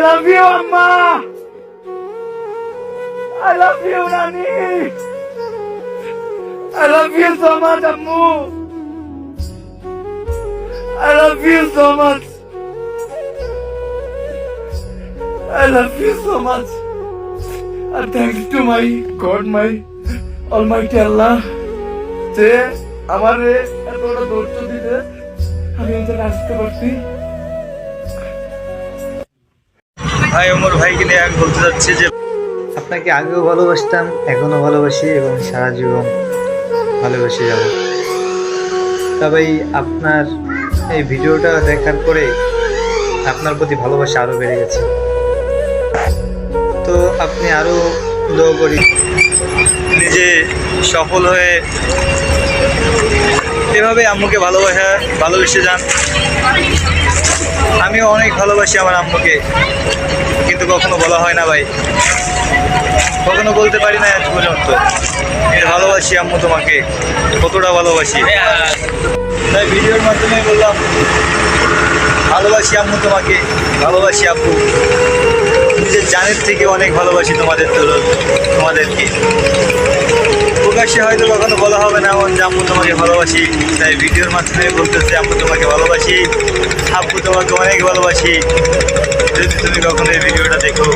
love you, Amma. I love you, Nani. I love you so much, Ammu. I love you so much. I love you so much. And thanks to my God, my Almighty Allah, যে আমারে এতটা ধৈর্য দিতে আমি এখানে আসতে পারছি। ভাই ওমর ভাইকে নিয়ে আমি বলতে চাচ্ছি যে আপনাকে আগেও ভালোবাসতাম, এখনো ভালোবাসি এবং সারা জীবন ভালোবেসে যাব। তবে আপনার এই ভিডিওটা দেখার পরে আপনার প্রতি ভালোবাসা আরও বেড়ে গেছে। তো আপনি আরও দোয়া করি নিজে সফল হয়ে এভাবে আম্মুকে ভালোবেসে যান। আমিও অনেক ভালোবাসি আমার আম্মুকে, কিন্তু কখনো বলা হয় না ভাই, কখনো বলতে পারি না আজ পর্যন্ত। ভালোবাসি আম্মু, তোমাকে কতটা ভালোবাসি, তাই ভিডিওর মাধ্যমে বললাম ভালোবাসি আম্মু, তোমাকে ভালোবাসি আব্বু, নিজের জানের থেকে অনেক ভালোবাসি তোমাদেরকে। প্রকাশ্যে হয়তো কখনো বলা হবে না এমন যে আম্মু তোমাকে ভালোবাসি, তাই ভিডিওর মাধ্যমে বলতেছে আম্মু তোমাকে ভালোবাসি, আব্বু তোমাকে অনেক ভালোবাসি। যদি তুমি কখনো এই ভিডিওটা দেখো।